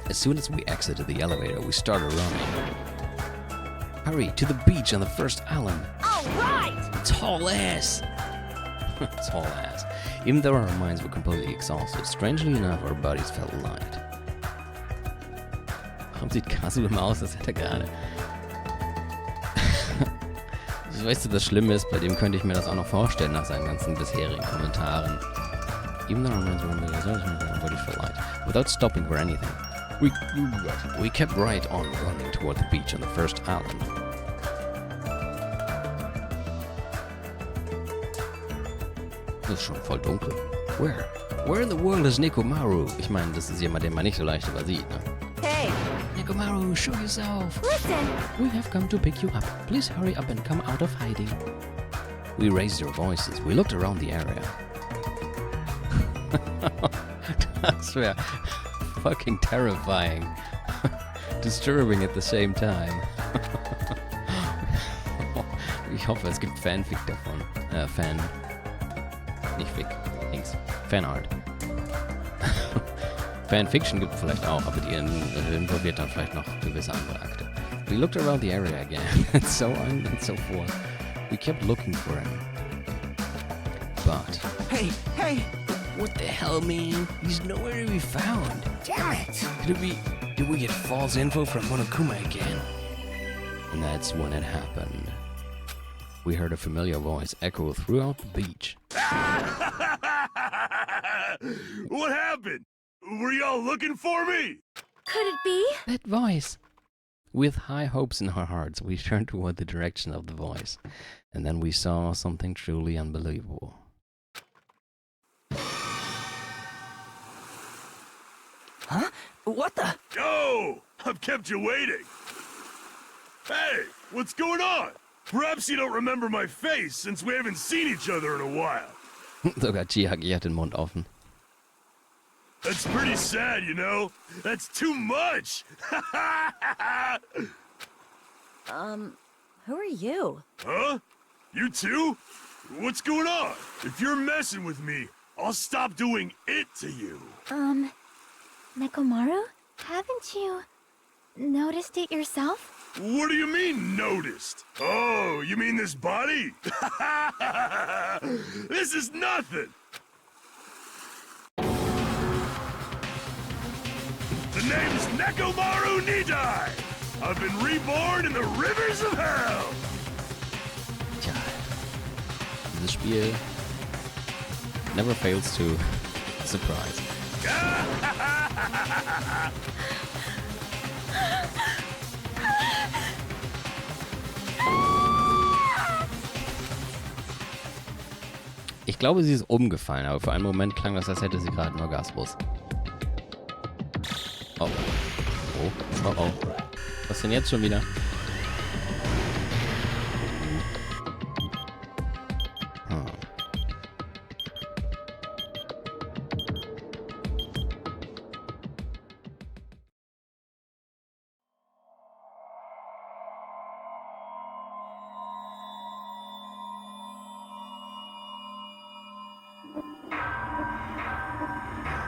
As soon as we exited the elevator, we started running. Hurry, to the beach on the first island. All right! Tall ass! Tall ass. Even though our minds were completely exhausted, strangely enough, our bodies felt light. Warum sieht Kasu immer aus, als hätte er gerade... Weißt du, das Schlimme ist, bei dem könnte ich mir das auch noch vorstellen, nach seinen ganzen bisherigen Kommentaren. Even though our minds were completely exhausted, our bodies felt light. Without stopping for anything. We kept right on running toward the beach on the first island. Das ist schon voll dunkel. Where in the world is Nekomaru? Ich meine, das ist jemand, den man nicht so leicht übersieht, ne? Hey! Nekomaru, show yourself! Listen! We have come to pick you up. Please hurry up and come out of hiding. We raised our voices. We looked around the area. Das wäre fucking terrifying. Disturbing at the same time. Ich hoffe, es gibt Fanfic davon. Nicht Fic. Links. Fanart. Fanfiction gibt es vielleicht auch, aber die involviert dann vielleicht noch gewisse andere Akte. We looked around the area again, and so on and so forth. We kept looking for him. But... Hey! What the hell, man? He's nowhere to be found. Damn it! Did we get false info from Monokuma again? And that's when it happened. We heard a familiar voice echo throughout the beach. What happened? Were y'all looking for me? Could it be? That voice! With high hopes in our hearts, we turned toward the direction of the voice. And then we saw something truly unbelievable. Huh? What the? Oh, I've kept you waiting. Hey, what's going on? Perhaps you don't remember my face since we haven't seen each other in a while. Sogar Chiaki hat den Mund offen. That's pretty sad, you know? That's too much! Who are you? Huh? You too? What's going on? If you're messing with me, I'll stop doing it to you. Nekomaru? Haven't you noticed it yourself? What do you mean, noticed? Oh, you mean this body? This is nothing! The name's Nekomaru Nidai! I've been reborn in the rivers of hell! Tja, dieses Spiel never fails to surprise. Ich glaube, sie ist umgefallen, aber für einen Moment klang das, als hätte sie gerade einen Orgasmus. Oh. Oh. Was denn jetzt schon wieder?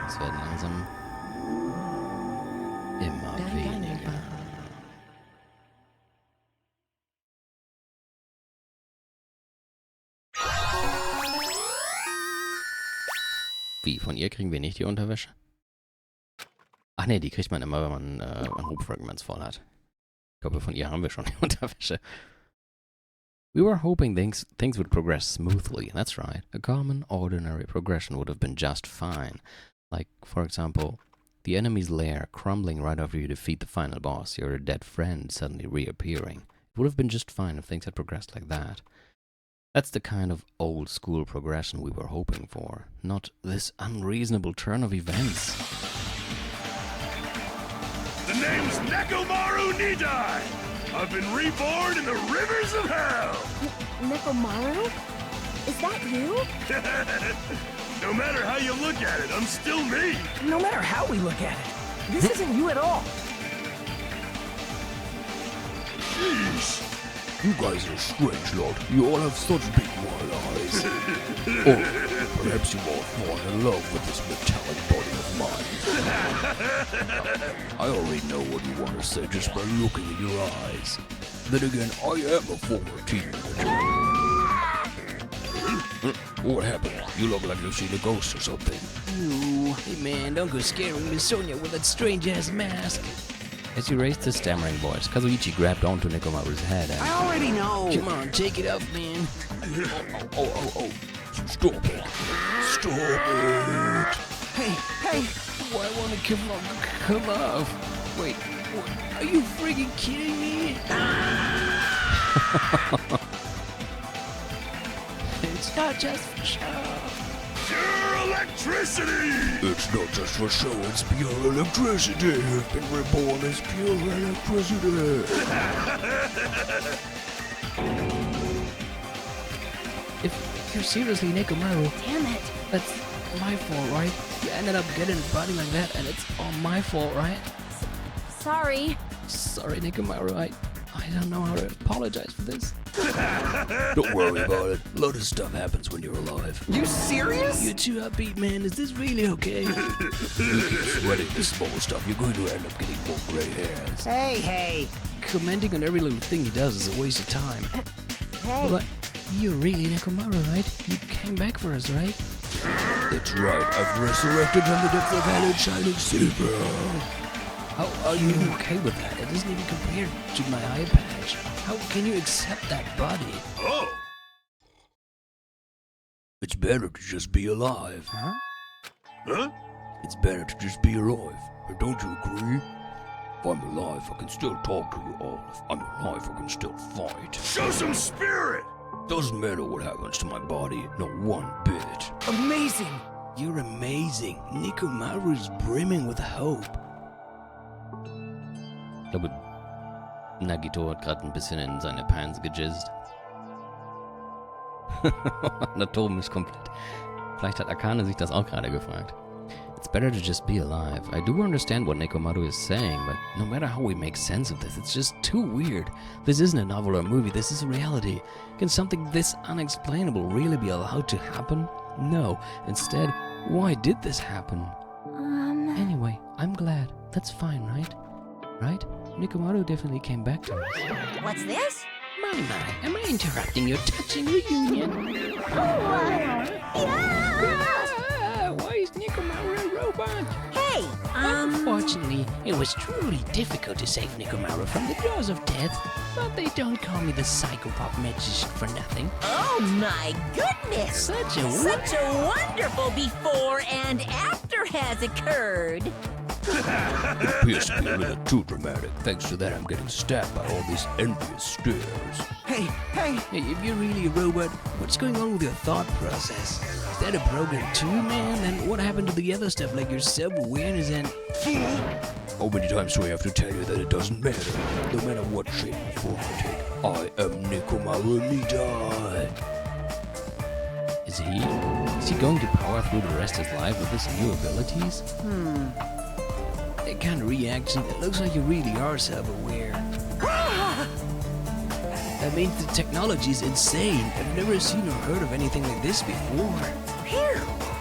Es werden langsam immer weniger. Wie, von ihr kriegen wir nicht die Unterwäsche? Ach ne, die kriegt man immer, wenn man Hope-Fragments voll hat. Ich glaube, von ihr haben wir schon die Unterwäsche. We were hoping things would progress smoothly. That's right. A common, ordinary progression would have been just fine. Like, for example, the enemy's lair crumbling right after you defeat the final boss, your dead friend suddenly reappearing. It would have been just fine if things had progressed like that. That's the kind of old-school progression we were hoping for, not this unreasonable turn of events. The name's Nekomaru Nidai! I've been reborn in the rivers of hell! Nekomaru? Is that you? No matter how you look at it, I'm still me! No matter how we look at it, this isn't you at all. Sheesh! You guys are a strange lot. You all have such big wild eyes. Or perhaps you all fall in love with this metallic body of mine. I already know what you want to say just by looking in your eyes. Then again, I am a former teenager. What happened? You look like you've seen a ghost or something. Ooh, hey man, don't go scaring Miss Sonia with that strange-ass mask. As he raised his stammering voice, Kazuichi grabbed onto Nekomaru's head and... I already know. Come on, take it off, man. Oh. Stop it. Stop it. Hey. Why won't it come off? Wait, what? Are you freaking kidding me? It's not just for show. Pure electricity! It's not just for show, it's pure electricity. You've been reborn as pure electricity. If you're seriously Nekomaru, Damn it. that's my fault, right? You ended up getting a body like that, and it's all my fault, right? Sorry. Sorry, Nekomaru, I don't know how to apologize for this. Don't worry about it. A lot of stuff happens when you're alive. You serious? You're too upbeat, man. Is this really okay? You keep sweating the small stuff, you're going to end up getting more gray hairs. Hey. Commenting on every little thing he does is a waste of time. But you're really Nekomaru, right? You came back for us, right? That's right, I've resurrected from the depths of hell in shining silver. How are you okay with that? It doesn't even compare to my eye patch. How can you accept that body? Oh! It's better to just be alive. Huh? Huh? It's better to just be alive. Don't you agree? If I'm alive, I can still talk to you all. If I'm alive, I can still fight. Show some spirit! Doesn't matter what happens to my body, not one bit. Amazing. You're amazing. Nekomaru is brimming with hope. Ich glaube, Nagito hat gerade ein bisschen in seine Pants gejizzt. Natom ist komplett. Vielleicht hat Akane sich das auch gerade gefragt. It's better to just be alive. I do understand what Nekomaru is saying, but no matter how we make sense of this, it's just too weird. This isn't a novel or a movie, this is reality. Can something this unexplainable really be allowed to happen? No. Instead, why did this happen? Anyway, I'm glad. That's fine, right? Right? Nekomaru definitely came back to us. What's this? My, am I interrupting your touching reunion? Why is Nekomaru a robot? Hey, Unfortunately, it was truly difficult to save Nekomaru from the jaws of death, but they don't call me the psychopath magician for nothing. Oh my goodness! Such a wonderful before and after has occurred. It appears to be a little too dramatic. Thanks to that, I'm getting stabbed by all these envious stares. Hey. Hey, if you're really a robot, what's going on with your thought process? Is that a program too, man? And what happened to the other stuff like your self-awareness and... How many times do I have to tell you that it doesn't matter? No matter what shape or form I take, I am Nekomaru Nidai. Is he going to power through the rest of his life with his new abilities? That kind of reaction, it looks like you really are self-aware. That means the technology is insane. I've never seen or heard of anything like this before.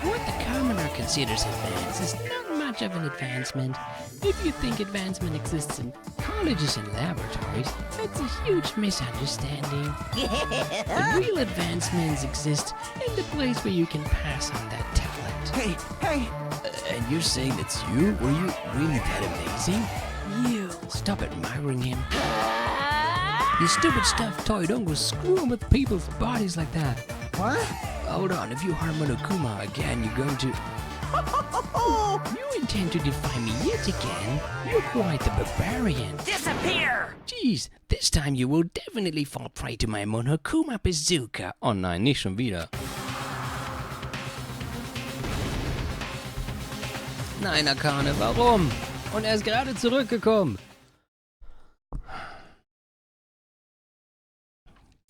What the commoner considers advanced is not much of an advancement. If you think advancement exists in colleges and laboratories, that's a huge misunderstanding. The real advancements exist in the place where you can pass on that talent. Hey. And you're saying it's you? Were you really that amazing? You stop admiring him. You stupid stuffed toy, don't go screwing with people's bodies like that. What? Hold on, if you harm Monokuma again, you're going to... You intend to defy me yet again? You're quite the barbarian. Disappear! Jeez, this time you will definitely fall prey to my Monokuma bazooka. Oh nein, nicht schon wieder. Nein, Akane, warum? Und er ist gerade zurückgekommen.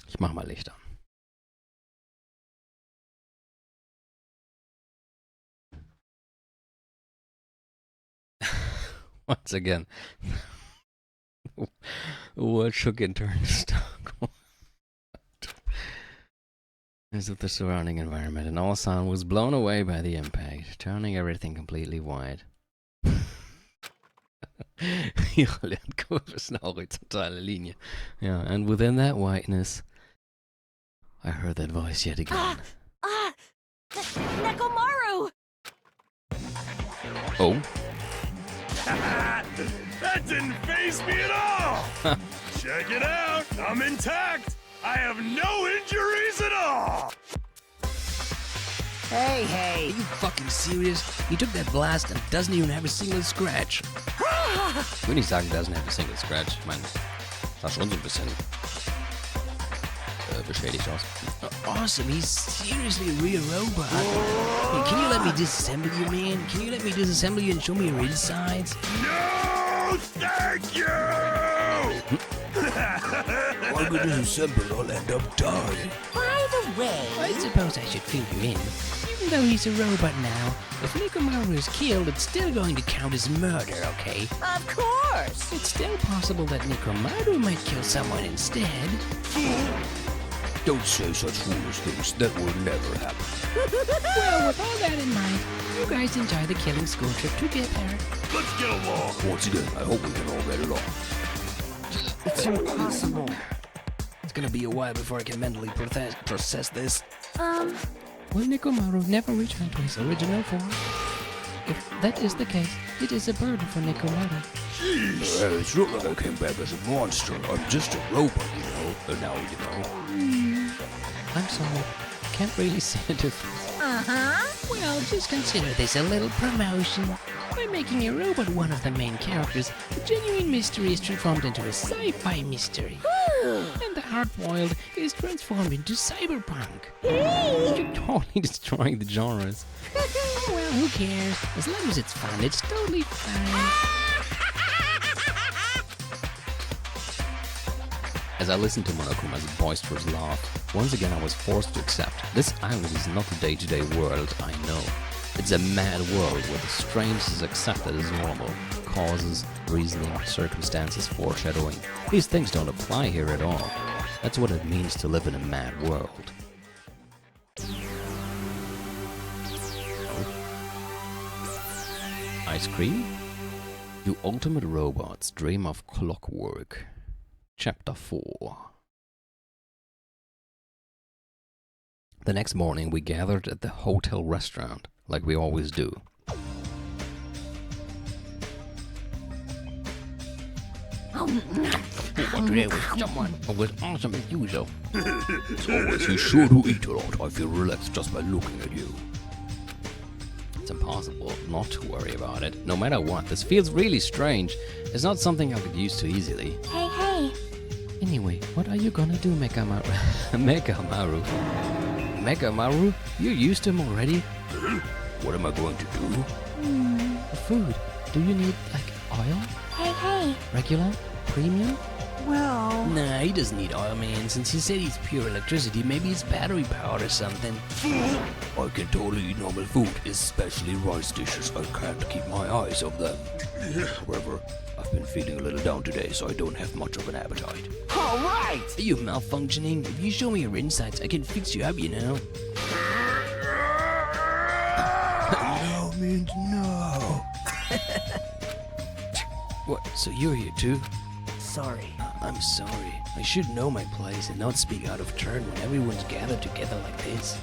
Ich mach mal Licht an. Once again, what shook and turned to stone. as with the surrounding environment, and all sound was blown away by the impact, turning everything completely white. Ihre Lernkurve ist eine horizontale Linie. Yeah, and within that whiteness, I heard that voice yet again. Nekomaru! Oh? That didn't faze me at all! Check it out! I'm intact! I have no injuries at all! Hey, Are hey. you fucking serious? He took that blast and doesn't even have a single scratch. Ich würde nicht sagen, doesn't have a single scratch. Ich meine, sah schon so ein bisschen beschädigt aus. Awesome, he's seriously a real robot. Hey, can you let me disassemble you, man? Can you let me disassemble you and show me your insides? No, thank you! While we disassemble, I'll end up dying. By the way, I suppose I should fill you in. Even though he's a robot now, if Nekomaru is killed, it's still going to count as murder, okay? of course. It's still possible that Nekomaru might kill someone instead. Don't say such foolish things. That will never happen. Well, with all that in mind, you guys enjoy the killing school trip together. Let's get along! Once again, I hope we can all get along. It's impossible. It's gonna be a while before I can mentally process this. Will Nekomaru never return to his original form? If that is the case, it is a burden for Nekomaru. It's not like I came back as a monster. I'm just a robot, you know. And now, you know. I'm sorry, can't really see the difference. Well, just consider this a little promotion. By making a robot one of the main characters, the genuine mystery is transformed into a sci-fi mystery. And the hard-boiled is transformed into cyberpunk. You're totally destroying the genres. Well, who cares? As long as it's fun, it's totally fine. As I listened to Monokuma's boisterous laugh, once again I was forced to accept this island is not the day-to-day world I know. It's a mad world where the strange is accepted as normal. Causes, reasoning, circumstances, foreshadowing. These things don't apply here at all. That's what it means to live in a mad world. Ice cream? You ultimate robots dream of clockwork. Chapter 4. The next morning we gathered at the hotel restaurant, like we always do. Today with someone was awesome as usual. It's Always you sure to eat a lot. I feel relaxed just by looking at you. It's impossible not to worry about it. No matter what, this feels really strange. It's not something I could use too easily. Hey, hey. Anyway, what are you gonna do, Mekamaru? Mekamaru? Mekamaru? You're used to him already? What am I going to do? The food. Do you need, like, oil? Hey, hey. Regular? Premium? Well, Nah, he doesn't need oil, man. Since he said he's pure electricity, maybe it's battery powered or something. I can totally eat normal food, especially rice dishes. I can't keep my eyes off them. However, I've been feeling a little down today, so I don't have much of an appetite. all right. Are you malfunctioning? If you show me your insides, I can fix you up, you know. No means no. What? So you're here too? Sorry. I'm sorry. I should know my place and not speak out of turn when everyone's gathered together like this.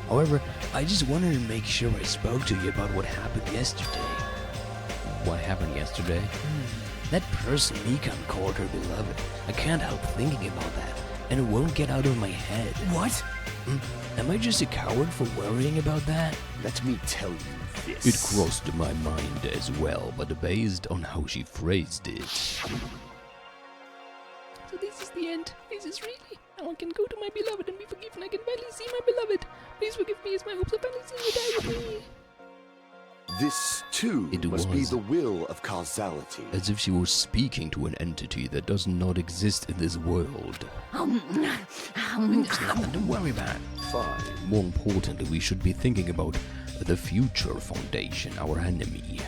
However, I just wanted to make sure I spoke to you about what happened yesterday. What happened yesterday? That person Mikan called her beloved. I can't help thinking about that, and it won't get out of my head. What? Am I just a coward for worrying about that? Let me tell you this. It crossed my mind as well, but based on how she phrased it. So this is the end. This is really. Now I can go to my beloved and be forgiven. I can finally see my beloved. Please forgive me as my hopes of finally seeing you die with me. This, too, It must be was. the will of causality. As if she was speaking to an entity that does not exist in this world. There's nothing to worry about. Fine. More importantly, we should be thinking about the Future Foundation, our enemy.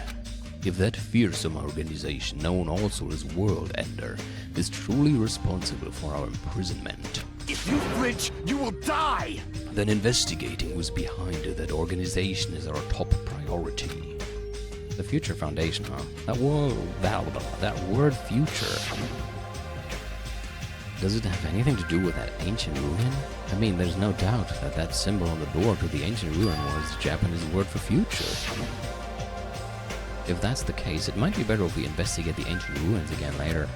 If that fearsome organization, known also as World Ender, is truly responsible for our imprisonment, If you flinch, you will die! then investigating who's behind that organization is our top priority. The Future Foundation, huh? That word future. Does it have anything to do with that ancient ruin? I mean, there's no doubt that that symbol on the door to the ancient ruin was the Japanese word for future. If that's the case, it might be better if we investigate the ancient ruins again later.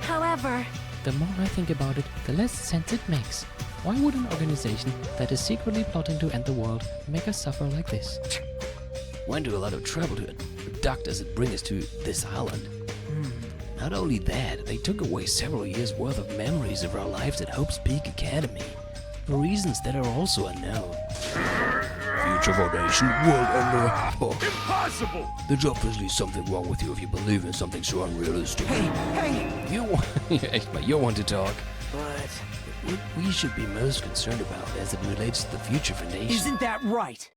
However, The more I think about it, the less sense it makes. Why would an organization that is secretly plotting to end the world make us suffer like this? Went to a lot of trouble to abduct us and bring us to this island. Not only that, they took away several years' worth of memories of our lives at Hope's Peak Academy, for reasons that are also unknown. Future Foundation, World Ender. Oh, Impossible! there's obviously something wrong with you if you believe in something so unrealistic. Hey! You want to talk? But What we should be most concerned about as it relates to the Future Foundation isn't that right?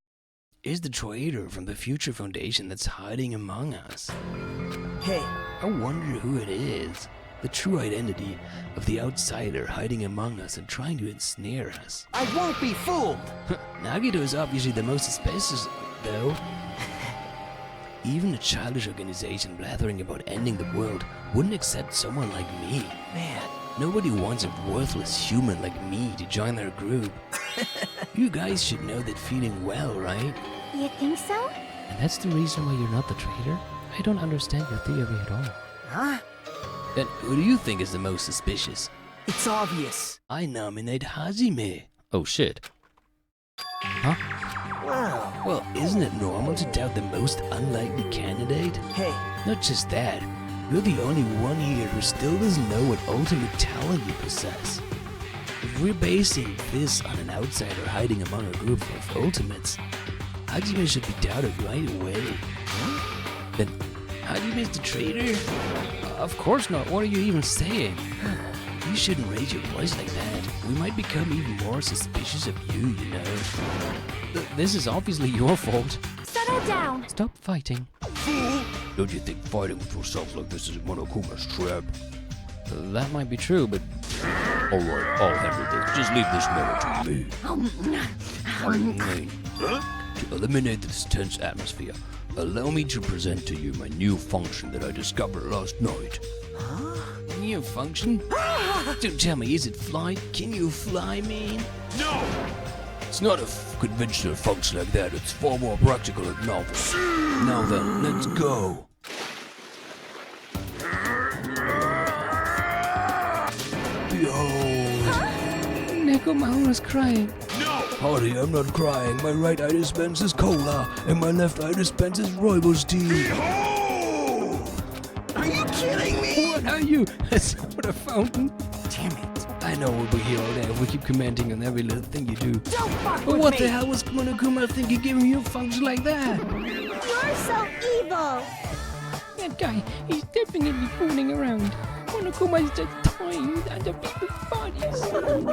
is the traitor from the Future Foundation that's hiding among us. Hey, I wonder who it is. The true identity of the outsider hiding among us and trying to ensnare us. I won't be fooled! Nagito is obviously the most suspicious, though. Even a childish organization blathering about ending the world wouldn't accept someone like me. Man, Nobody wants a worthless human like me to join their group. You guys should know that feeling well, right? you think so? And that's the reason why you're not the traitor? I don't understand your theory at all. huh? Then who do you think is the most suspicious? It's obvious. I nominate Hajime. Oh shit. Wow. Well, isn't it normal to doubt the most unlikely candidate? Hey, Not just that, you're the only one here who still doesn't know what ultimate talent you possess. If we're basing this on an outsider hiding among a group of ultimates, Hajime should be doubted right away. Then Hajime's the traitor? Of course not. What are you even saying? You shouldn't raise your voice like that. We might become even more suspicious of you, you know. This is obviously your fault. Settle down. Stop fighting. Don't you think fighting with yourself like this is Monokuma's trap? That might be true, but Alright, I'll handle this. Just leave this matter to me. To eliminate this tense atmosphere, allow me to present to you my new function that I discovered last night. New function? Don't tell me, is it flight? Can you fly, man? No! It's not a conventional function like that, it's far more practical and novel. Now then, let's go. Behold. Nekomaru is crying. No! Hardy, I'm not crying. My right eye dispenses cola, and my left eye dispenses rooibos tea. Behold! are you kidding me? What are you? A soda fountain? Damn it. I know we'll be here all day if we keep commenting on every little thing you do. Don't fuck But with what me! the hell was Monokuma thinking giving you a function like that? You're so evil. That guy, he's definitely fooling around. Monokuma is just toying under people's bodies.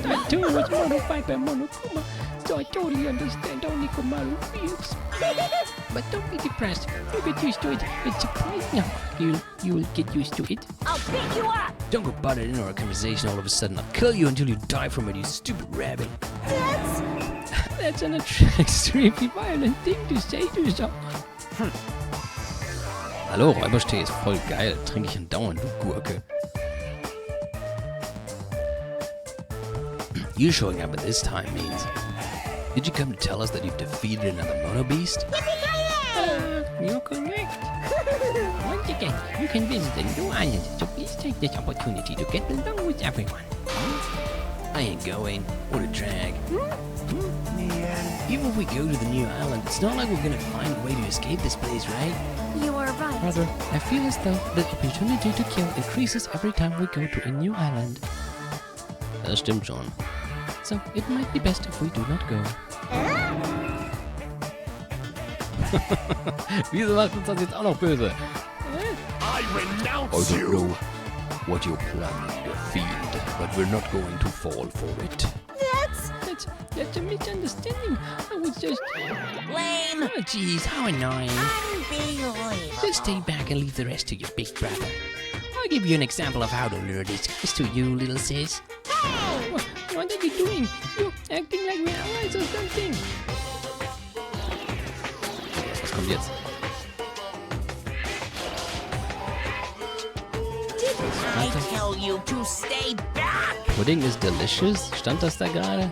I too was modified by Monokuma, so I totally understand how Nekomaru feels. But don't be depressed. You get used to it. It's surprising. You'll get used to it. I'll pick you up. Don't go butt it into our conversation all of a sudden. I'll kill you until you die from it, you stupid rabbit. That's an extremely violent thing to say to someone. hallo, Räuberstee ist voll geil. Trinke ich andauernd, du Gurke. You showing up at this time means... Did you come to tell us that you've defeated another Mono Beast? You're correct. Once again, you can visit a new island, so please take this opportunity to get along with everyone. I ain't going. What a drag. Man, Even if we go to the new island, it's not like we're gonna find a way to escape this place, right? You are right. Rather, I feel as though the opportunity to kill increases every time we go to a new island. Das stimmt schon. So it might be best if we do not go. Wieso macht uns das jetzt auch noch böse? I renounce I don't you! know what you're planning to feed, but we're not going to fall for it. That's a misunderstanding. I was just... Lame. Oh jeez, how annoying. Unbelievable. Just stay back and leave the rest to your big brother. I'll give you an example of how to lure this to you, little sis. What are you doing? You're acting like we're allies or something. one thing. Was kommt jetzt? I tell you to stay back! Pudding is delicious? Stand das da gerade?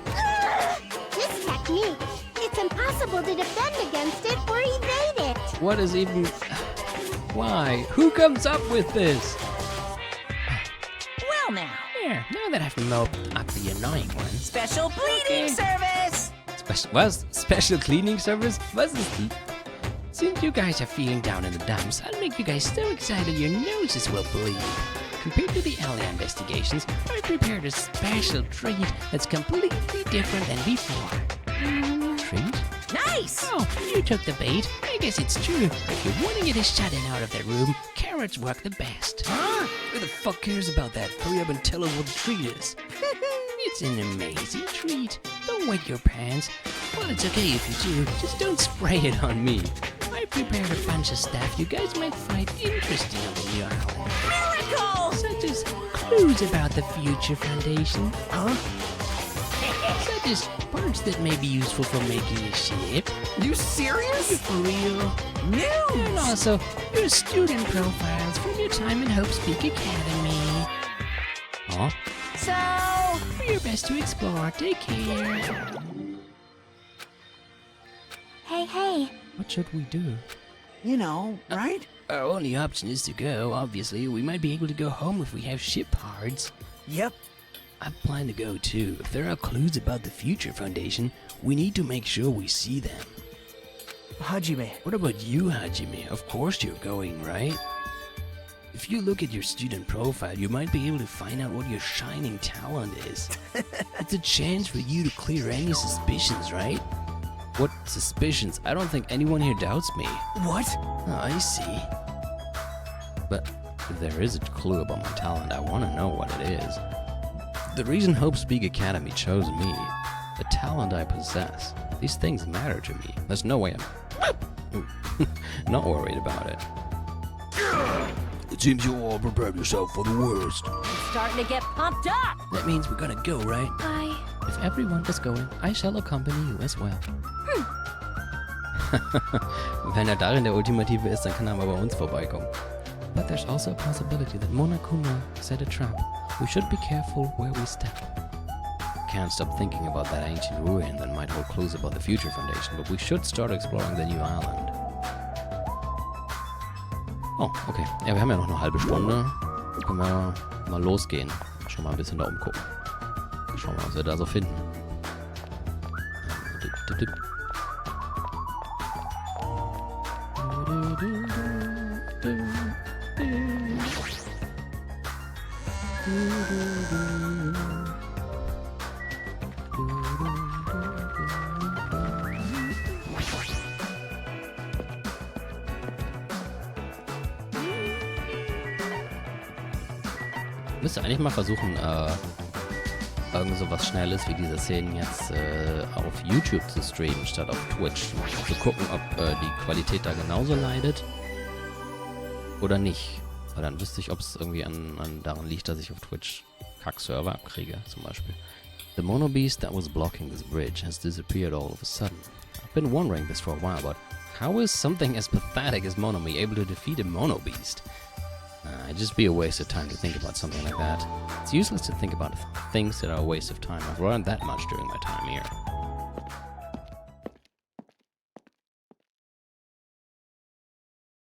This technique, it's impossible to defend against it or evade it. What is even... Why? Who comes up with this? Well now, There, now that I've moped up the annoying ones. special bleeding service! Was? Special cleaning service? Was ist die? Since you guys are feeling down in the dumps, I'll make you guys so excited your noses will bleed. Compared to the earlier investigations, I prepared a special treat that's completely different than before. Treat? Nice! Oh, you took the bait. I guess it's true. If you want to get a shut-in out of that room, carrots work the best. Huh? Who the fuck cares about that? Hurry up and tell us what the treat is. It's an amazing treat. Don't wet your pants. Well, it's okay if you do. Just don't spray it on me. I prepared a bunch of stuff you guys might find interesting on the new island. Miracle! Such as clues about the Future Foundation. Huh? Such as parts that may be useful for making a ship. You serious? For real. And News! also, your student profiles from your time in Hope Speak Academy. Oh? So, Do your best to explore. Take care. Hey. What should we do? You know, right? Our only option is to go, obviously. We might be able to go home if we have ship cards. Yep. I plan to go too. If there are clues about the Future Foundation, we need to make sure we see them. Hajime. What about you, Hajime? Of course you're going, right? If you look at your student profile, you might be able to find out what your shining talent is. It's a chance for you to clear any suspicions, right? What suspicions? I don't think anyone here doubts me. What? Oh, I see. But if there is a clue about my talent, I want to know what it is. The reason Hope Speak Academy chose me, the talent I possess, these things matter to me. There's no way I'm not worried about it. It seems you all prepared yourself for the worst. starting to get pumped up! That means we're gonna go, right? If everyone is going, I shall accompany you as well. Wenn darin der Ultimative ist, dann kann er mal bei uns vorbeikommen. But there's also a possibility that Monokuma set a trap. We should be careful where we step. Can't stop thinking about that ancient ruin that might hold clues about the Future Foundation, but we should start exploring the new island. Oh, okay. Ja, wir haben ja noch eine halbe Stunde. Können wir mal losgehen. Schon mal ein bisschen da umgucken. Schauen wir mal, was wir da so finden. Müsste eigentlich mal versuchen, irgend so was Schnelles wie diese Szenen jetzt auf YouTube zu streamen, statt auf Twitch. Zu gucken, ob die Qualität da genauso leidet oder nicht. Weil dann wüsste ich, ob es irgendwie daran liegt, dass ich auf Twitch Kack-Server abkriege, zum Beispiel. The Mono Beast that was blocking this bridge has disappeared all of a sudden. I've been wondering this for a while, but how is something as pathetic as Monomi able to defeat a Mono Beast? It'd just be a waste of time to think about something like that. It's useless to think about things that are a waste of time. I've learned that much during my time here.